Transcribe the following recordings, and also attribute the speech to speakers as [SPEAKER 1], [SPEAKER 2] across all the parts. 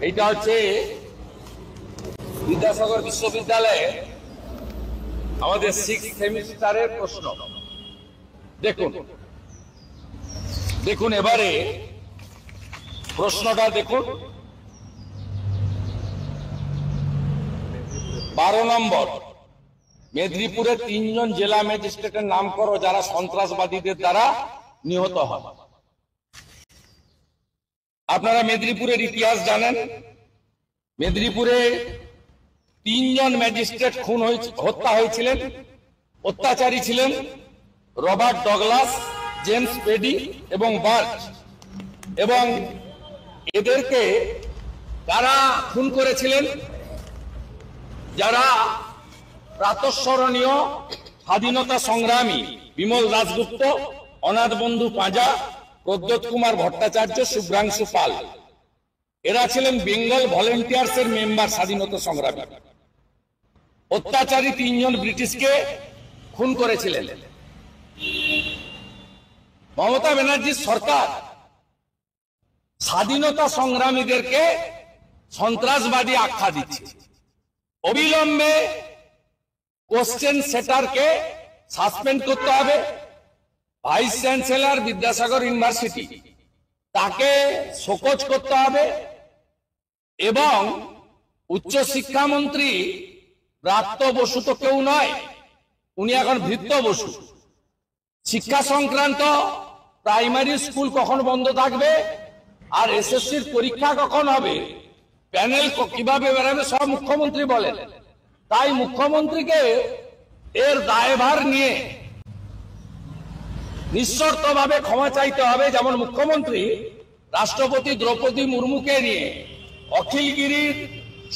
[SPEAKER 1] এইটা হচ্ছে বিদ্যাসাগর বিশ্ববিদ্যালয়ে আমাদের 6th সেমিস্টারের প্রশ্ন। দেখুন দেখুন এবারে প্রশ্নটা দেখুন। 12 নম্বর, মেদিনীপুরে 3 জন জেলা ম্যাজিস্ট্রেটের নাম করো যারা সন্ত্রাসবাদীদের দ্বারা নিহত হয়। আপনারা মেদিনীপুরের ইতিহাস জানেন। মেদিনীপুরে 3 জন ম্যাজিস্ট্রেট হত্যা হয়েছিলেন। অত্যাচারী ছিলেন রবার্ট ডগলাস, জেমস পেডি এবং বার্চ। এবং এদেরকে কারা খুন করেছিলেন? যারা প্রাতঃস্মরণীয় স্বাধীনতা সংগ্রামী বিমল দাশগুপ্ত, অনাথ বন্ধু পাঁজা, প্রদ্যোৎ কুমার ভট্টাচার্য, শুভ্রাংশু পাল। এরা ছিলেন বেঙ্গল ভলেন্টিয়ার্স এর মেম্বার, স্বাধীনতা সংগ্রামী। অত্যাচারী 3 জন ব্রিটিশকে খুন করেছিলেন। মমতা ব্যানার্জির সরকার স্বাধীনতা সংগ্রামীদেরকে সন্ত্রাসবাদী আখ্যা দিচ্ছে। অবিলম্বে কোশ্চেন সেটারকে সাসপেন্ড করতে হবে। ভাইস চ্যান্সেলর বিদ্যাসাগর ইউনিভার্সিটি তাকে শোকজ করতে হবে এবং উচ্চশিক্ষামন্ত্রী ব্রাত্য বসু তো কেউ নয়, উনি এখন ভৃত্য বসু। শিক্ষা সংক্রান্ত প্রাইমারি স্কুল কখন বন্ধ থাকবে আর এসএসসির পরীক্ষা কখন হবে, প্যানেল কিভাবে বেরোবে, সব মুখ্যমন্ত্রী বলেন। তাই মুখ্যমন্ত্রীকে এর দায়ভার নিয়ে নিঃশর্তভাবে ক্ষমা চাইতে হবে। যেমন মুখ্যমন্ত্রী রাষ্ট্রপতি দ্রৌপদী মুর্মুকে নিয়ে অখিলগিরির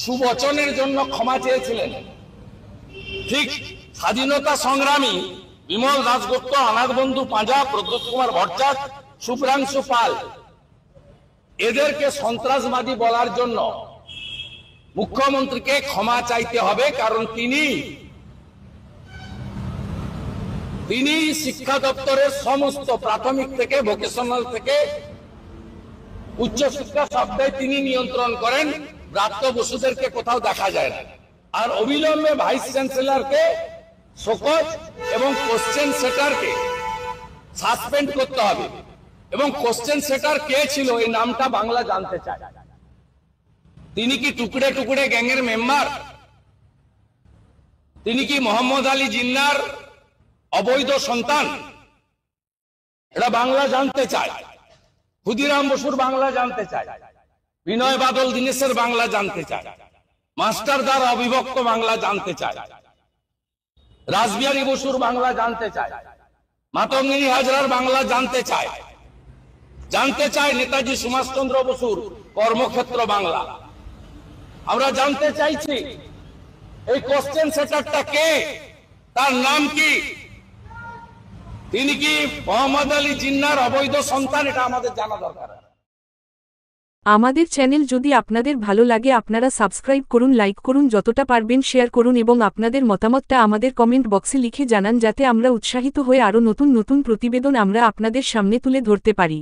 [SPEAKER 1] সুবচনের জন্য ক্ষমা চেয়েছিলেন, ঠিক স্বাধীনতা সংগ্রামী বিমল দাশগুপ্ত, অনাথ বন্ধু পাঁজা, প্রদ্যোৎ কুমার ভট্টাচার্য, শুভ্রাংশু পাল এদেরকে সন্ত্রাসবাদী বলার জন্য মুখ্যমন্ত্রীকে ক্ষমা চাইতে হবে। কারণ তিনি শিক্ষা দপ্তরের সমস্ত প্রাথমিক থেকে ভোকেশনাল থেকে উচ্চশিক্ষা সবটাই তিনি নিয়ন্ত্রণ করেন। ব্রাত্য বসুদেরকে কোথাও দেখা যায় না। আর অবিলম্বে ভাইস চ্যান্সেলরকে শোকজ এবং কোশ্চেন সেটারকে সাসপেন্ড করতে হবে। এবং কোশ্চেন সেটার কে ছিল এই নামটা বাংলা জানতে চায়। তিনি কি টুকরে টুকরে গ্যাংয়ের মেম্বার? তিনি কি মোহাম্মদ আলী জিন্নার অবৈধ সন্তান? এটা বাংলা জানতে চায়। ক্ষুদিরাম বসুর বাংলা জানতে চায়, বিনয় বাদল দীনেশের বাংলা জানতে চায়, মাস্টারদার অবিভক্ত বাংলা জানতে চায়, রাসবিহারী বসুর বাংলা জানতে চায়, মাতঙ্গিনী হাজরার বাংলা জানতে চায়, নেতাজি সুভাষচন্দ্র বসুর কর্মক্ষেত্র বাংলা। আমরা জানতে চাইছি এই কোশ্চেন সেটারটা কে, তার নাম কি, তিনি কি মোহাম্মদ আলী জিন্নার অবৈধ সন্তান? এটা আমাদের জানা দরকার।
[SPEAKER 2] আমাদের চ্যানেল যদি আপনাদের ভালো লাগে আপনারা সাবস্ক্রাইব করুন, লাইক করুন, যতটা পারবেন শেয়ার করুন এবং আপনাদের মতামতটা আমাদের কমেন্ট বক্সে লিখে জানান, যাতে আমরা উৎসাহিত হয়ে আরও নতুন নতুন প্রতিবেদন আমরা আপনাদের সামনে তুলে ধরতে পারি।